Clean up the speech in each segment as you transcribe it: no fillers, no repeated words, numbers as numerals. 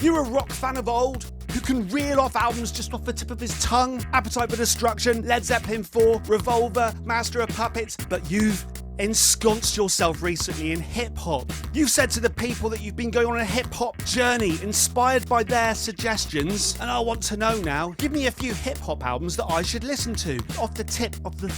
You're a rock fan of old who can reel off albums just off the tip of his tongue. Appetite for Destruction, Led Zeppelin 4, Revolver, Master of Puppets, but you've ensconced yourself recently in hip-hop. You've said to the people that you've been going on a hip-hop journey inspired by their suggestions, and I want to know now, give me a few hip-hop albums that I should listen to. Off the tip of the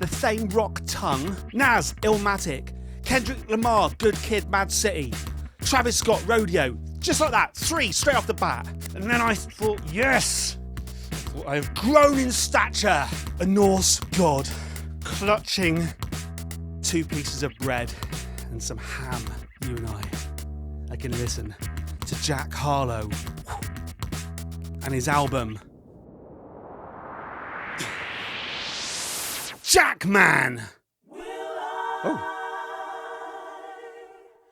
same rock tongue. Nas, Illmatic. Kendrick Lamar, Good Kid, Mad City. Travis Scott, Rodeo. Just like that, 3 straight off the bat. And then I thought, yes, I've grown in stature. A Norse god clutching 2 pieces of bread and some ham. You and I can listen to Jack Harlow and his album Jackman. Oh.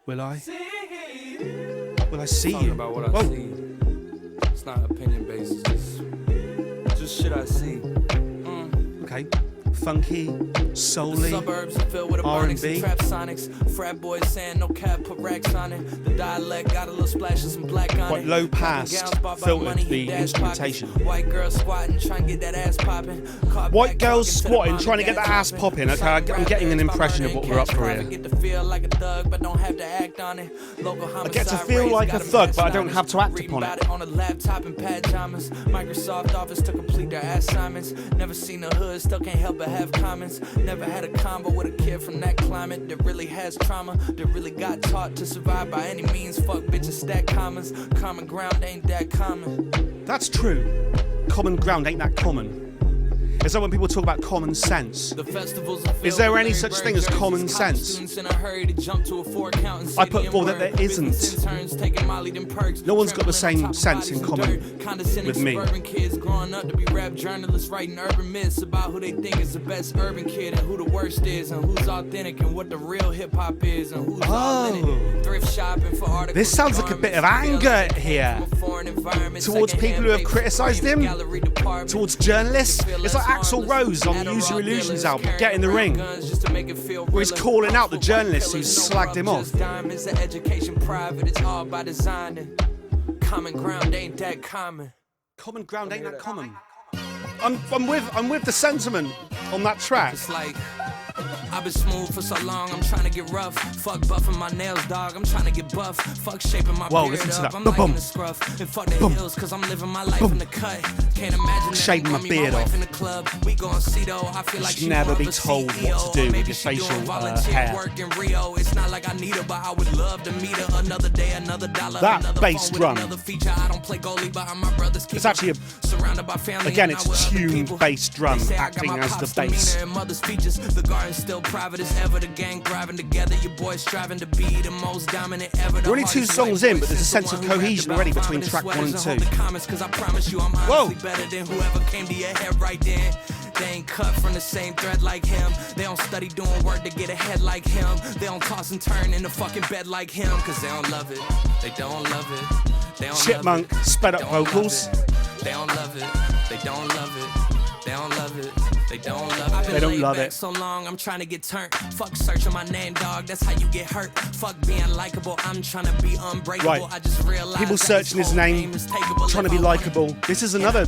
Will I? Will I see you? About what I see. It's not opinion based. It's just shit I see. Okay. Funky, soul-y, suburbs are filled with R&B. Trap sonics, frat boys saying no cap, put racks on it. The dialect got a little splash of some black on quite it. low past, filtered the instrumentation. White girls squatting, trying to get that ass popping. White girls squatting, trying to get that ass popping. Okay, I'm getting an impression of what we're up for here. I get to feel like a thug, but don't have to act on it. I get to feel like a thug, but I don't have to act upon it. On a laptop in pajamas. Microsoft Office to complete their assignments. Never seen the hood, still can't help but have comments. Never had a combo with a kid from that climate that really has trauma, that really got taught to survive by any means. Fuck bitches, stack commas. Common ground ain't that common. That's true. Common ground ain't that common. Is that when people talk about common sense? Is there any such thing as common sense? I put forward that there isn't. No one's got the same sense in common with me. Kids growing up to be rap journalists writing urban myths about who they think is the best urban kid and who the worst is and who's authentic and what the real hip hop is and who's all in it. Thrift shopping for articles. This sounds like a bit of anger here towards people who have criticised him, towards journalists. It's like Axl Rose on the Use Your Illusions album, Get in the Ring, where he's calling out the journalists who slagged him off. Common ground ain't that common. Common ground ain't that common. I'm with the sentiment on that track. It's like I've been smooth for so long, I'm trying to get rough. Fuck buffing my nails, dog, I'm trying to get buff. Fuck shaping my beard up, I'm liking the scruff. And fuck the hills, cause I'm living my life in the cut. Can't imagine shaving my beard off. In the club. We gon' see though, I feel like you should never be told what to do with your facial hair. Work in Rio. It's not like I need her, but I would love to meet her. Another day, another dollar. That bass drum. I don't play goalie, but my brother's it's actually surrounded by family. Again, it's a tuned bass drum acting as the bass. The garden's still private as ever. The gang thriving together. Your boys striving to be the most dominant ever. We're only 2 songs in, but there's a sense of cohesion already between track 1 and 2. Whoa! Better than whoever came to your head right then. They ain't cut from the same thread like him. They don't study doing work to get ahead like him. They don't toss and turn in the fucking bed like him. Cause they don't love it. They don't love it. They don't Chipmunk love it. sped up vocals. They don't love it. They don't love it. They don't love it. They don't love it. They don't love it. So long, I'm trying to get turned. Fuck searching my name, dog. That's how you get hurt. Fuck being likable. I'm trying to be unbreakable. Right. I just realized people searching his name, trying to be likable. This is another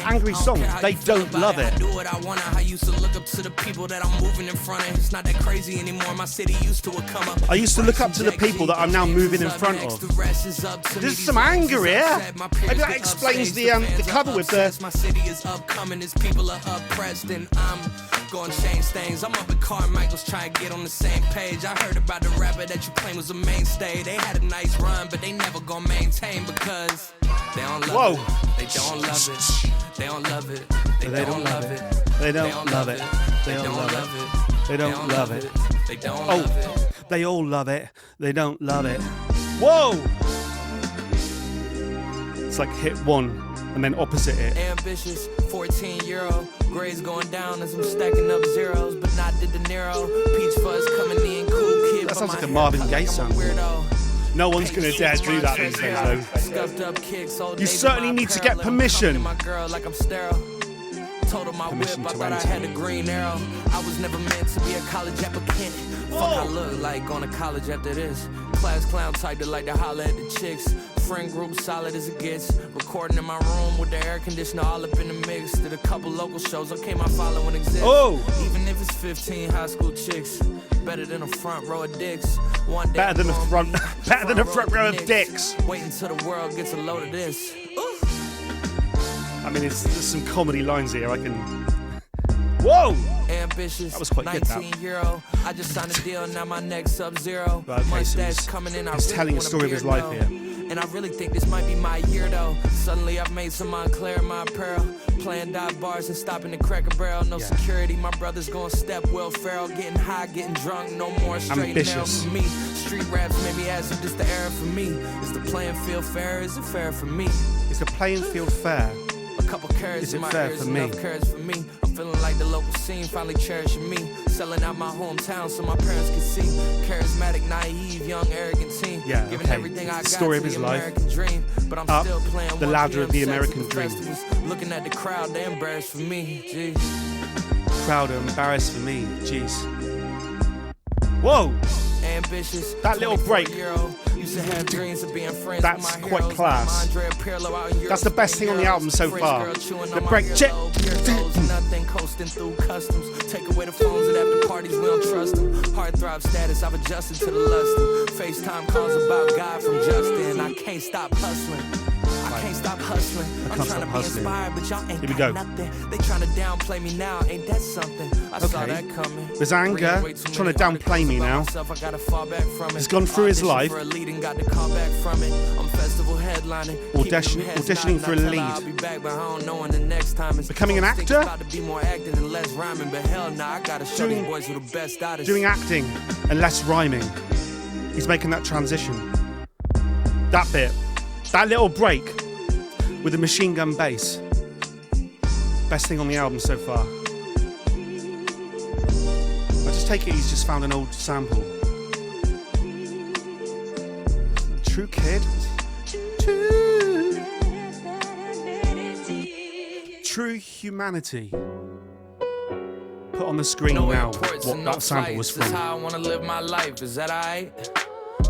angry song. They don't love it. I do what I want. I used to look up to the people that I'm moving in front of. It's not that crazy anymore. My city used to come up. I used to look up to the people that I'm now moving in front of. There's some anger here. Maybe that explains the cover with the. My city is upcoming. As people are oppressed, and I'm gonna change things. I'm up at Carmichael's trying to get on the same page. I heard about the rapper that you claim was a mainstay. They had a nice run, but they never gonna maintain because they don't love it. They don't love it. They don't love it. They don't love it. They don't love it. They don't love it. They don't love it. They don't love it. They all love it. They don't love it. Whoa! It's like hit 1 and then opposite it. Ambitious, 14-year-old. Grades going down as I'm stacking up zeros, but not the De Niro. Peach fuzz coming in, cool kid. That sounds like a Marvin Gaye song. No one's gonna dare do that these days, though. You certainly need to get permission. Told her my whip, I thought I had a green arrow. I was never meant to be a college applicant. Fuck I look like on a college after this. Class clown type that like to holler at the chicks. friend group solid as it gets. Recording in my room with the air conditioner all up in the mix. Did a couple local shows, okay, my following exists. Oh! Even if it's 15 high school chicks, better than a front row of dicks. One day Better than a I'm front, gonna be better than a front row of Knicks. dicks. Wait until the world gets a load of this. I mean, there's some comedy lines here. I can. Whoa! Ambitious, That was quite good, that. 19-year-old. I just signed a deal, now my next Sub-Zero. Right, okay, so Mustache coming in, I he's really telling a want story of his beard life now. here. And I really think this might be my year though. Suddenly I've made some Montclair in my apparel. Playing dive bars and stopping the Cracker Barrel. No security, my brother's going step Will Ferrell. Getting high, getting drunk, no more straight mail Ambitious. for me. Street raps made me ask if this the era for me. Is the playing field fair, is it fair for me? Is the playing field fair? A couple carrots Is in it my fair ears, for me? enough carrots for me. I'm feeling like the local scene finally cherishing me. Selling out my hometown so my parents can see. Charismatic, naive, young, arrogant teen. Yeah, Giving okay. everything I got Story to of his the life. American dream. But I'm Up still playing the 1 ladder of the PM sets American at the dream. festivals. Looking at the crowd, they embarrassed for me. Jeez. Proud or embarrassed for me. Jeez. Whoa! Ambitious. That little break. 24-year-old. Used to have dreams of being friends That's with my quite heroes. class. Andrea Pirlo out in Europe, That's the best thing on the album so French far. girl chewing The on my break. earlobe. Earlobes, nothing coasting through customs. Take away the phones at after parties, we don't trust them. Heartthrob status, I've adjusted to the lust. FaceTime calls about God from Justin. I can't stop hustling. I can't stop hustling. I'm can't trying stop to be hustling. inspired, but y'all ain't Here we got go. nothing. They trying to downplay me now, ain't that something? I saw Okay. that coming. There's anger, Reading way too trying to many downplay me articles about now. myself, I gotta fall back from it. He's gone through his Auditioned life. for a lead and got the call back from it. I'm festival headlining. Auditioning for a lead. I'll be back, but I don't know when the next time is. Becoming an Folks think actor? it's about to be more acting and less rhyming, but hell nah, I gotta show Doing- these boys who the best artists. Doing acting and less rhyming. He's making that transition. That bit. That little break with the machine gun bass. Best thing on the album so far. I just take it he's just found an old sample. True kid. True humanity. Put on the screen No now airports what and no that sample was flights. That's from. how I wanna live my life. Is that alright?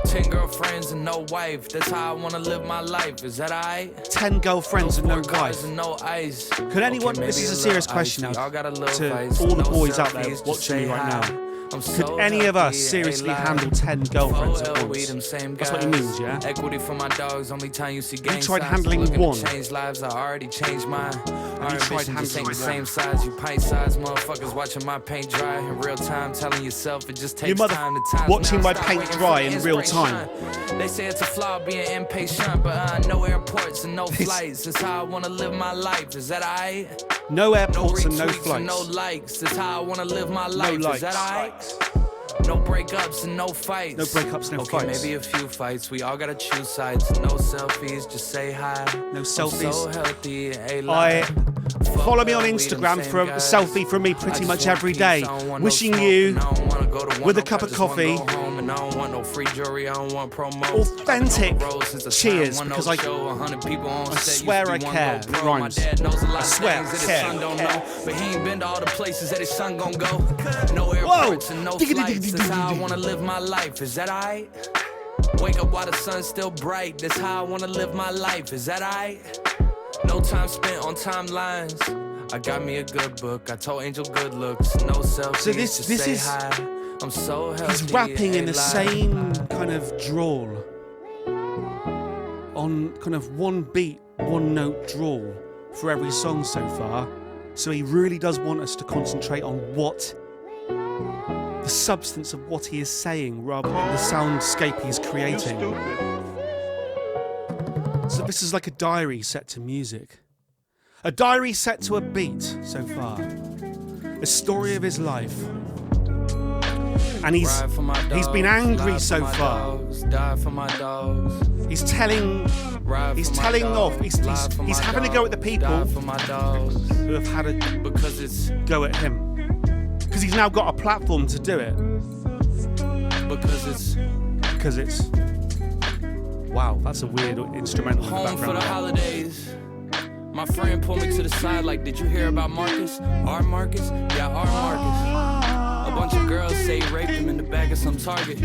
10 girlfriends and no wife. That's how I wanna live my life. Is that alright? 10 girlfriends and no sport cars wife. and no ice. Could anyone, Okay, this maybe is a little serious ice. question We now all got a little to vice. all the No boys out there selfies, just watching me say right hi. now. I'm Could so any of us healthy, seriously ain't handle lying. 10 girlfriends at 4L, once? we them same That's what he guys. means, yeah? Equity for my dogs, only time you see gang tried signs. handling Looking to one? change lives, I already changed mine. Our you tried ambition just ain't the handling same size. You pint size motherfuckers watching my paint dry in real time, telling yourself it just takes time to time. watching my Stop paint waiting dry for in real inspiration. time. They say it's a flaw being impatient, but no airports and no flights. That's how I wanna live my life. Is that alright? No No airports and no retweets and no flights. likes. That's how I wanna live my life. likes. Is that alright? No breakups and no fights. No breakups, no okay, fights. maybe a few fights. We all gotta choose sides. No selfies, just say hi. No I'm so selfies. healthy, a Follow me on Instagram for a selfie from me pretty much every day. Wishing you with a cup of coffee, authentic cheers, because I swear I care. It rhymes. I swear I care. But he ain't been to all the places that his son gon' go. No airports and no flights. That's how I wanna live my life. Is that alright? Wake up while the sun's still bright. That's how I wanna live my life. Is that alright? No time spent on timelines. I got me a good book. I told Angel good looks. No selfies. So this say is- hi. I'm so healthy. He's rapping in the ain't same kind of drawl. On kind of one beat, one note drawl for every song so far. So he really does want us to concentrate on what the substance of what he is saying rather than the soundscape he's creating. So this is like a diary set to music. A diary set to a beat so far. A story of his life. And he's been angry so far. He's telling off. He's having a go at the people who have had a go at him. Because he's now got a platform to do it. Because it's wow, that's a weird instrumental in the home for the background. holidays. My friend pulled me to the side like, did you hear about Marcus? Our Marcus? Yeah, our Marcus. A bunch of girls say he raped him in the back of some Target.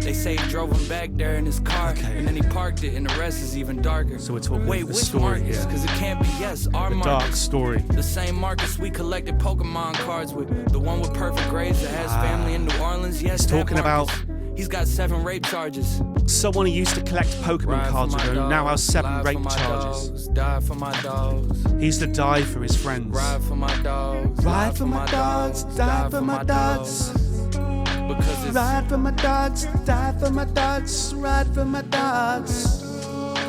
They say he drove him back there in his car, and then he parked it, and the rest is even darker. So we're talking Wait, the which story Marcus? here. Because it can't be, yes, our The Marcus. dark story. The same Marcus we collected Pokemon cards with. The one with perfect grades that has family in New Orleans. Yes, He's that talking about Marcus. He's got 7 rape charges. someone who used to collect Pokemon cards with him now has 7 rape charges. Die for my dogs. He used to die for his friends. Ride for my dogs. Ride for my dogs, die for my dogs. Because it's Ride for my dogs, die for my dogs. Ride for my dogs.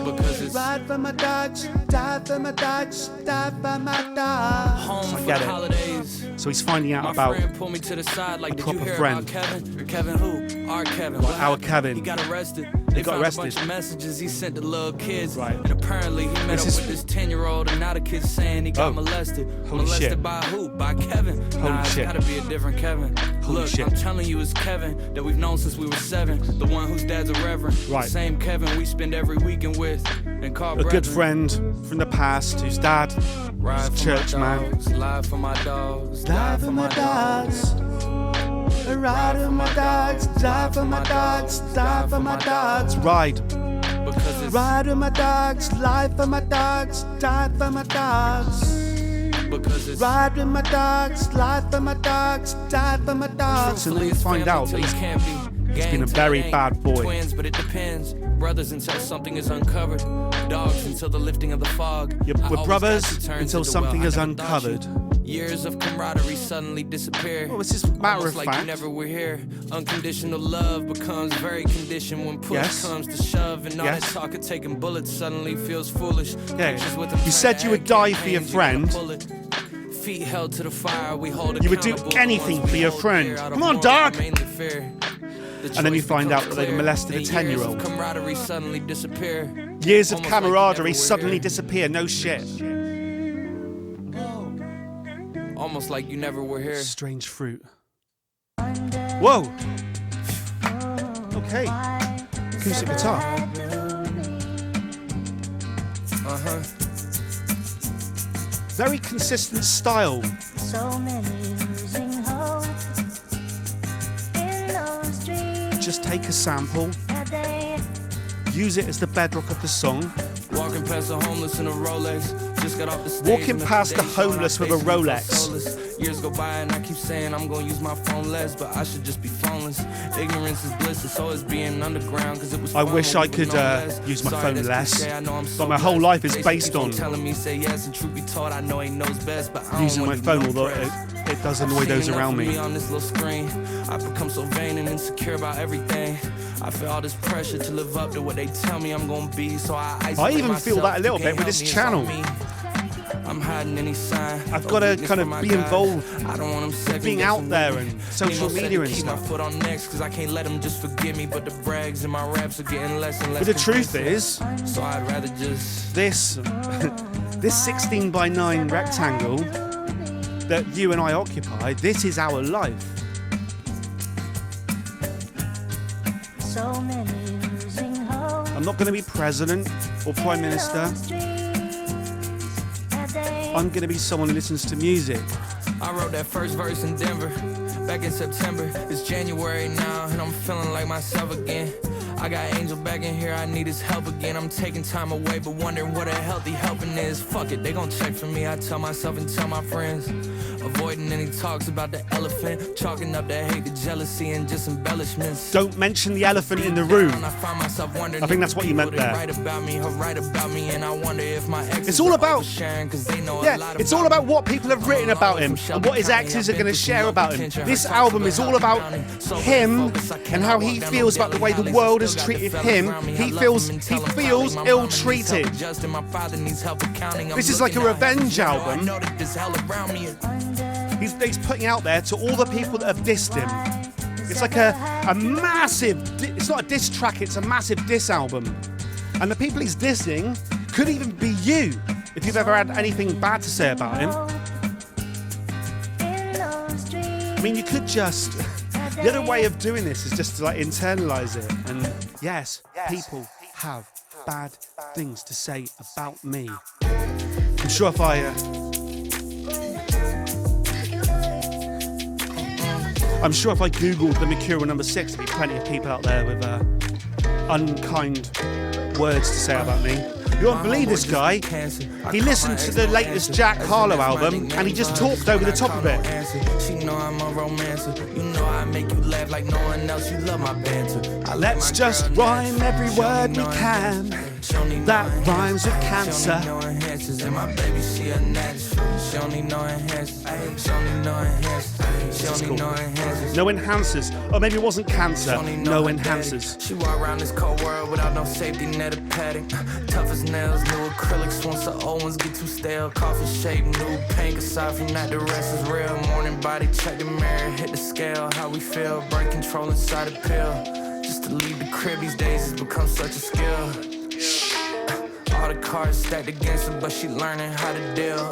because it's Ride for my dogs, die for my dogs, die for my dogs. home I for get the it. holidays. So he's finding out My about friend pulled me to the side like, did you proper hear friend. about Kevin? Kevin who? Our Kevin. What our happened? Kevin. He got arrested. He They got found arrested. a bunch of messages he sent to little kids. Right. And apparently he met This up is- with this 10-year-old, and now the kid's saying he got Oh. molested. Holy molested shit. by who? By Kevin. Nah, it's shit. gotta be a different Kevin. Holy Look, shit. I'm telling you, it's Kevin that we've known since we were 7. The one whose dad's a reverend. Right. The same Kevin we spend every weekend with and call a good brethren. friend from the past whose dad Ride was a for my church man. dogs, lie for my dogs, Die for my dogs. Ride for my dogs, die for my dogs, die for my dogs. Ride. Because it's Ride with my dogs, lie for my dogs, die for my dogs. because it's Ride with my dogs, lie for my dogs, die for my dogs. And then you find out that he's been a very bad boy. Twins, but it depends. Brothers until something is uncovered. Dogs until the lifting of the fog. Yep, I we're always brothers got you turned until to the well. something I is never thought you. uncovered. Years of camaraderie suddenly disappear. Well, this is matter Almost of like fact. you never were here. Unconditional love becomes very conditioned when push Yes. comes to shove, and all Yes. that talk of taking bullets suddenly feels foolish. Yeah. Pictures with them You said you would die for your campaigns, you gotta friend. pull it. Feet held to the fire, we hold You would do accountable. The anything ones for we your hold friend. dear out of Come on, more dog. than mainly fear. The And then you choice find becomes out that they'd clear, molested a and years 10-year-old. of camaraderie suddenly disappear. Years of Almost like you camaraderie never were suddenly here. disappear. No shit. Almost like you never were here. Strange fruit. Whoa. Okay. Acoustic guitar. Uh-huh. Very consistent style. So many losing hope in those dreams Just take a sample, that they use it as the bedrock of the song. Walking past the homeless in a Rolex. Just got off the stage. Walking and past the today showing homeless our with a faces feel Rolex. soulless. Years go by and I keep saying I'm gonna use my phone less, but I should just be phoneless. Ignorance is bliss, it's always being underground, cause it was I fun wish when I we could were no less. use my Sorry, phone that's less, cliche, I know I'm so but my whole blessed. life is They based keep on on telling me say yes, and truth be told, I know he knows best, but I don't using wanna my be phone, no although press. it does annoy those Seen enough around of me. on this little screen. I've become so vain and insecure about everything. I feel all this pressure to live up to what they tell me I'm gonna be, so I isolate even feel myself. that a little You bit can't with this help me, channel. it's on me. I'm hiding any sign. I've of gotta weakness kind of from my be God. involved I don't want them second being guessing out there me. and social Ain't no media said and to keep stuff. my foot on next, cause I can't let them just forgive me, but the brags and my raps are getting less and less. But the truth convincing. is, So I'd rather just this 16:9 rectangle that you and I occupy, this is our life. so many losing hope I'm not going to be president or prime minister. those dreams that they I'm going to be someone who listens to music. I wrote that first verse in Denver back in September. It's January now and I'm feeling like myself again. I got Angel back in here, I need his help again. I'm taking time away but wondering what a healthy helping is. Fuck it, they gon' check for me, I tell myself and tell my friends. Avoiding any talks about the elephant, chalking up the hate, the jealousy and just embellishments. Don't mention the elephant in the room. I find myself wondering I think if that's what you people meant there. that write about me or write about me, and I wonder if my exes It's all are about- oversharing 'cause they know a Yeah, lot it's all about me. what people have written about him and what his exes are going to share about him. This album is all about him and how he feels about the way the world has treated him. He feels ill-treated. This is like a revenge album. He's putting out there to all the people that have dissed him. It's like a massive, it's not a diss track, it's a massive diss album. And the people he's dissing could even be you, if you've ever had anything bad to say about him. in those dreams I mean, you could just, the other way of doing this is just to like internalize it. And yes, people have bad things to say about me. I'm sure if I I'm sure if I googled the Mercurial number 6, there'd be plenty of people out there with unkind words to say about me. You won't believe this guy. He listened to the latest Jack Harlow album and he just talked over the top of it. She know I'm a romancer. You know I make you laugh like no one else. You love my banter. Let's just rhyme every word we can. That rhymes with cancer. And my baby, she a natural. She only know enhancers. She only know enhancers. She only know enhancers. No enhancers. Or maybe it wasn't cancer. No enhancers. She walk around this cold world without no safety net or padding. Tough as nails, new acrylics. Once the old ones get too stale. Coffin shape, new pink. Aside from that, the rest is real. Morning body, check the mirror, hit the scale. How we feel, brain control inside a pill. Just to leave the crib these days has become such a skill. All the cards stacked against her, but she learning how to deal.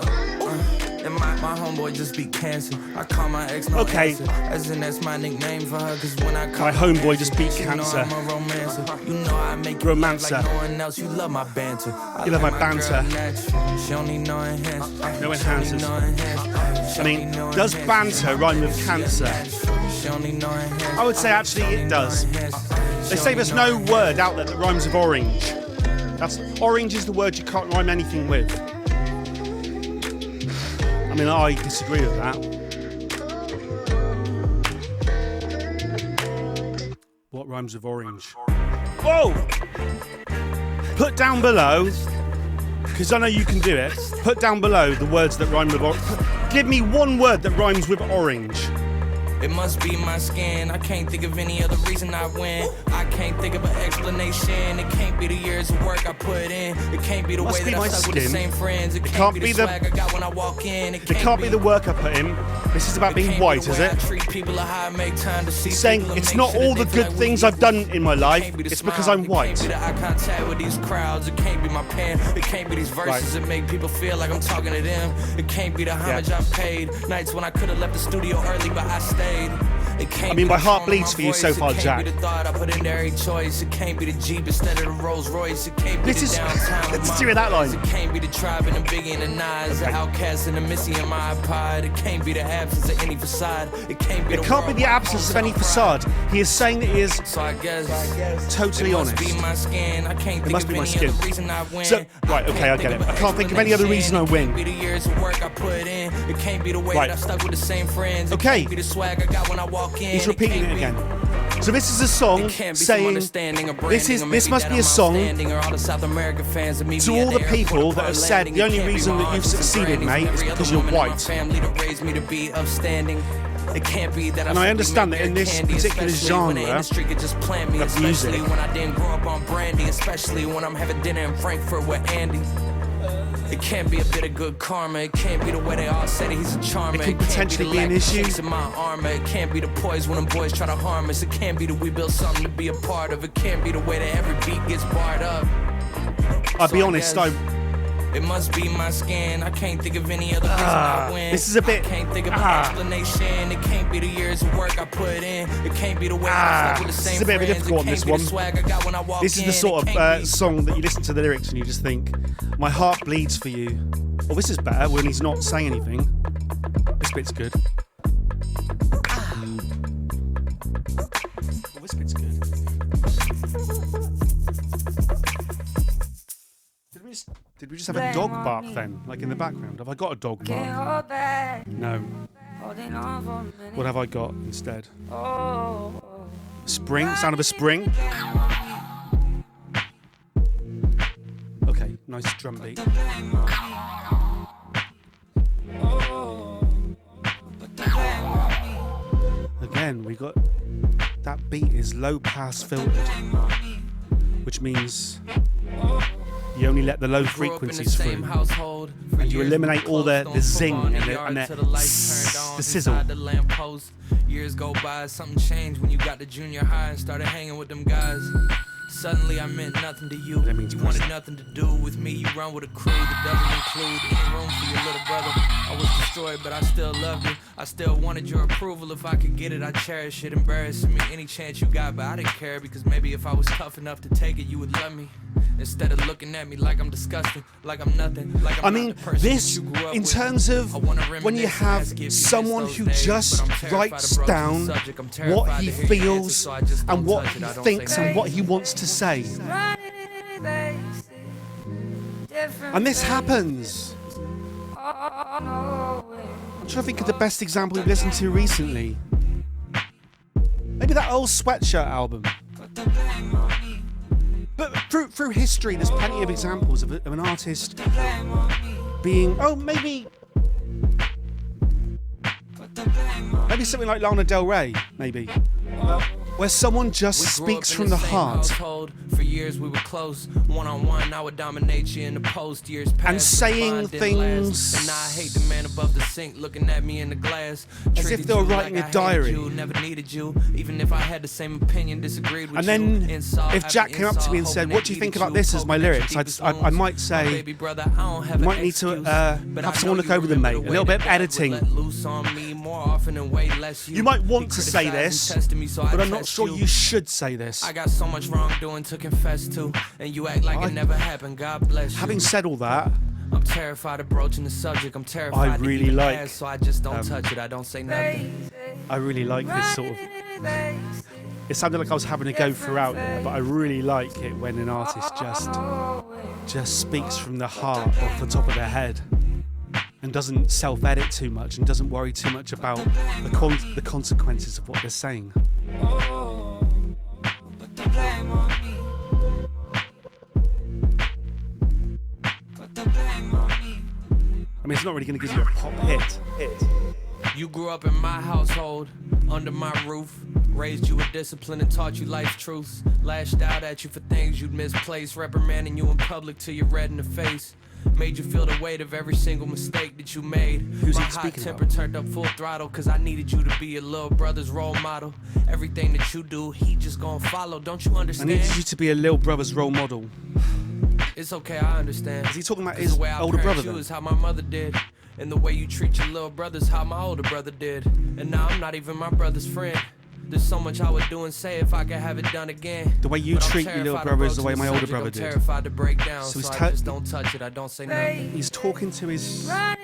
And my homeboy just beat cancer. I call my ex no answer. As in that's my nickname for her. Cause when I call my homeboy just beat cancer. You know I'm a romancer. You know I make you romancer. Like no one else. You love my banter. You love my banter. She only know enhancers. No enhancers. I mean, does banter rhyme with cancer? I would say actually it does. They say there's no word out there that rhymes with orange. Orange is the word you can't rhyme anything with. I mean, I disagree with that. What rhymes with orange? Whoa! Put down below, because I know you can do it, put down below the words that rhyme with orange. Give me one word that rhymes with orange. It must be my skin. I can't think of any other reason I win. I can't think of an explanation. It can't be the years of work I put in. It can't be the way that I stuck with the same friends. It can't be the swag I got when I walk in. It can't be the work I put in. This is about being white, is it? Saying it's not all the good things I've done in my life. It's because I'm white. It can't be the eye contact with these crowds. It can't be my pen. It can't be these verses that make people feel like I'm talking to them. It can't be the homage I've paid. Nights when I could have left the studio early, but I stayed. I mean, my heart bleeds for you so far, Jack. It can't be the thought I put in every choice. It can't be the Jeep instead of the Rolls Royce. It can't be the downtown. Let's do that line. It can't be the tribe and the Biggie and the Nas, the Outcast and the Missy and my iPod. It can't be the absence of any facade. It can't be. It can't be the absence of any facade. He is saying that he is totally honest. It must be my skin. I can't think of any other reason I win. So, right, okay, I get it. I can't think of any other reason I win. It can't be the years of work I put in. It can't be the way that I stuck with the same friends. It Okay. can't be the swag I got when I walk in. He's repeating it again. So this is a song saying this must be a song to all the people that have said the only reason that you've succeeded, mate, is because you're white. It can't be that and I understand that in this particular genre of music, when I didn't grow up on brandy, especially when I'm having dinner in Frankfurt with Andy. It can't be a bit of good karma. It can't be the way they all say that he's a charmer. It could potentially be an issue. In my armor. It can't be the poise when them boys try to harm us. It can't be that we build something to be a part of. It can't be the way that every beat gets barred up. I'll be honest, it must be my skin. I can't think of any other reason I win. This is a bit. I can't think of an explanation. It can't be the years of work I put in. It can't be the way I stuck with the same This is a bit of a difficult one, this one. This is the sort of song that you listen to the lyrics and you just think, my heart bleeds for you. Well, this is better when he's not saying anything. This bit's good. Well, this bit's good. Did we just have a dog bark then, like in the background? Have I got a dog bark? No. What have I got instead? Spring? Sound of a spring? Okay, nice drum beat. Again, we got... That beat is low pass filtered, which means... You only let the low frequencies through, and you eliminate all the zing and the sizzle. Years go by, something changed when you got to junior high and started hanging with them guys. Suddenly I meant nothing to you. You wanted nothing to do with me. You run with a crew that doesn't include any room for your little brother. I was destroyed, but I still loved you. I still wanted your approval. If I could get it, I'd cherish it. Embarrassing me any chance you got, but I didn't care, because maybe if I was tough enough to take it, you would love me. Instead of looking at me like I'm disgusting, like I'm nothing, like I'm not the person this, that you grew up in with. terms of I wanna when you reminisce and have ask if you miss someone those who days, just but I'm terrified writes to broach the down subject. I'm what terrified he to hear your answer, feels so I just don't and what touch he it. I don't thinks say and what he wants to say. And this happens. I'm trying to think of the best example we've listened to recently. Maybe that old Sweatshirt album. But through history, there's plenty of examples of an artist being, maybe something like Lana Del Rey, maybe. Where someone just speaks from the heart. For years we were close, one-on-one, I would dominate you in the post. Years past, and saying things and now I hate the man above the sink looking at me in the glass. as if they were writing a diary. Never needed you, even if I had the same opinion, disagreed with and you. then if Jack came up to me and said, what do you think about this as my lyrics? I might say, you might need to have someone look over them, mate. A little bit of editing. You might want to say this, but I'm not sure you should say this. I got so much wrongdoing to confess to, and you act like it never happened. God bless you. Having said all that, I'm terrified of broaching the subject. I'm terrified I really to even like, ask, so I just don't touch it. I don't say nothing. I really like this sort of. It sounded like I was having a go throughout there, but I really like it when an artist just speaks from the heart, off the top of their head, and doesn't self-edit too much and doesn't worry too much about the consequences of what they're saying. I mean, it's not really going to give you a pop hit. You grew up in my household, under my roof, raised you with discipline and taught you life's truths, lashed out at you for things you'd misplaced, reprimanding you in public till you're red in the face, made you feel the weight of every single mistake that you made. Who's my he hot speaking temper about? turned up full throttle, cause I needed you to be your little brother's role model. Everything that you do, he just gonna follow, don't you I understand? needed you to be a little brother's role model. It's okay, I understand. Is he talking about 'Cause his the way I older brother parent you then? is how my mother did, and the way you treat your little brother's how my older brother did. And now I'm not even my brother's friend. There's so much I would do and say if I could have it done again. The way you But I'm treat your little terrified brother of is the way my broaching older subject. brother I'm did. terrified to break down, So so he's I just don't touch it. I don't say nothing. He's talking to his. I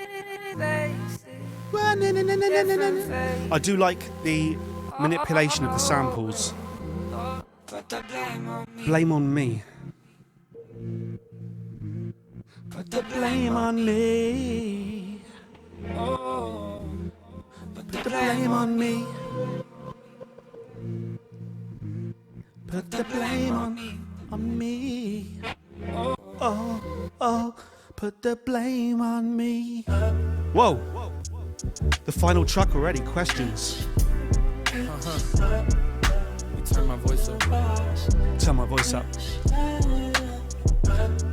do like the manipulation of the samples. Blame on me. Put the blame on me. Put the blame on me. Put the blame on me. Oh, put the blame on me. Whoa. The final track already. Questions. You turn my voice up. Turn my voice up.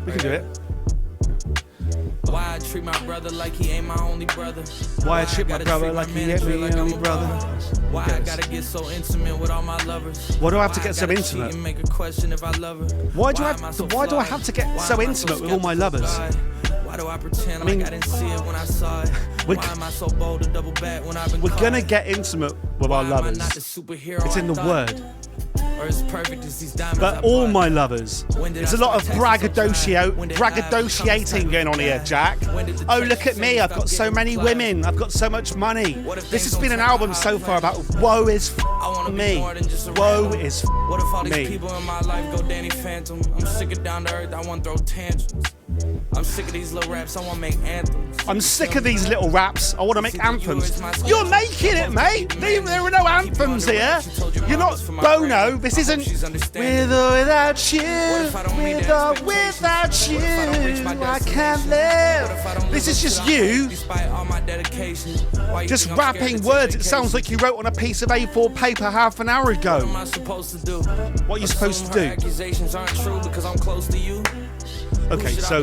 We can do it. Why I treat my brother like he ain't my only brother. Why I treat my brother like he ain't my only brother. Why I gotta get so intimate with all my lovers. Why do I have to Why get so gotta cheat intimate? and make a question if I love her. Why do I am have to get Why so am I intimate with all my skeptical lovers? of God? Why do I pretend mean, like I didn't see it when I saw it? we're- Why am I so bold to double back when I've been We're caught? gonna get intimate with our Why am I lovers. not the superhero It's in I the thought? word. Or as perfect as these diamonds But I all bought? my lovers. When did There's I a lot of start texting so dry? When did I become this type braggadociating of going on here, guy? Jack. When did the Oh, text look at me, messages I've got stop so getting many replies? women, I've got so much money. What if This things has been don't an turn album out so how I far about planned? woe is I wanna be me. more than just a Woe random. is What if all these me. people in my life go Danny Phantom? I'm sick of down to earth, I wanna throw tantrums. I'm sick of these little raps, I wanna make anthems. I'm sick of these little raps. I want to make anthems. You're making it, mate. There are no anthems here. You're not Bono. This isn't with or without you. With or without you, I can't live. This is just you just rapping words. It sounds like you wrote on a piece of A4 paper half an hour ago. What am I supposed to do? What are you supposed to do? Accusations aren't true because I'm close to you. Okay, so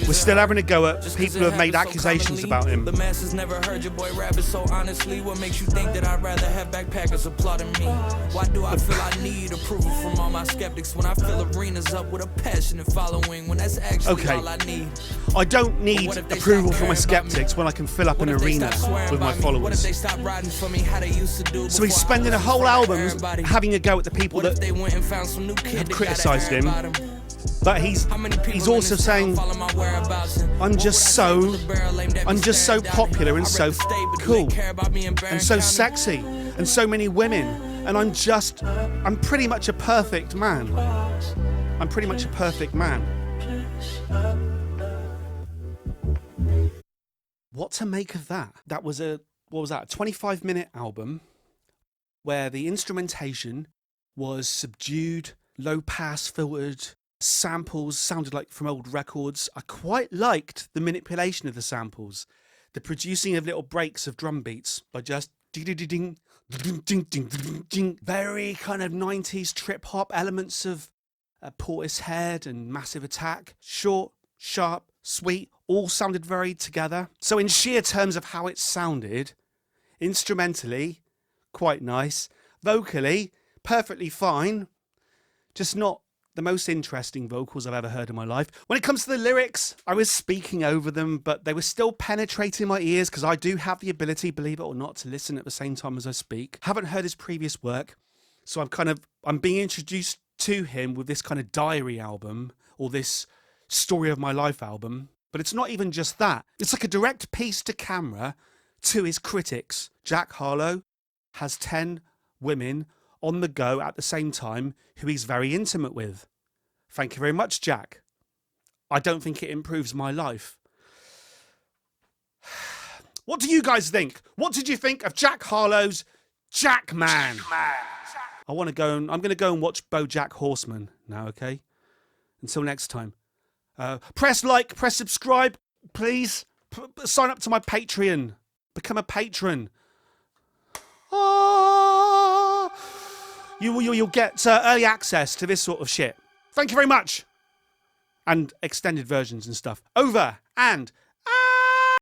we're still having a go at people who have made accusations about him. The masses never heard your boy rap it so honestly. What makes you think that I'd rather have backpackers applauding me? Why do I feel I need approval from all my skeptics when I fill arenas up with a passionate following when that's actually Okay. all I need? I don't need approval from my skeptics when I can fill up an arena with my followers. So he's spending a whole album having a go at the people that have criticised him. But he's also saying, I'm just so popular and so cool and so sexy and so many women, and I'm pretty much a perfect man. I'm pretty much a perfect man. What to make of that? That was a 25-minute album where the instrumentation was subdued, low-pass filtered, samples sounded like from old records. I quite liked the manipulation of the samples, the producing of little breaks of drum beats by just ding, very kind of 90s trip hop elements of Portishead and Massive Attack. Short, sharp, sweet, all sounded very together. So in sheer terms of how it sounded, instrumentally, quite nice. Vocally, perfectly fine. Just not the most interesting vocals I've ever heard in my life. When it comes to the lyrics, I was speaking over them, but they were still penetrating my ears because I do have the ability, believe it or not, to listen at the same time as I speak. Haven't heard his previous work, so I'm being introduced to him with this kind of diary album, or this story of my life album. But it's not even just that. It's like a direct piece to camera to his critics. Jack Harlow has 10 women on the go at the same time who he's very intimate with. Thank you very much, Jack. I don't think it improves my life. What do you guys think? What did you think of Jack Harlow's Jackman? I'm going to go and watch BoJack Horseman now, okay? Until next time. Press like, press subscribe, please. Sign up to my Patreon. Become a patron. You'll get early access to this sort of shit. Thank you very much. And extended versions and stuff. Over and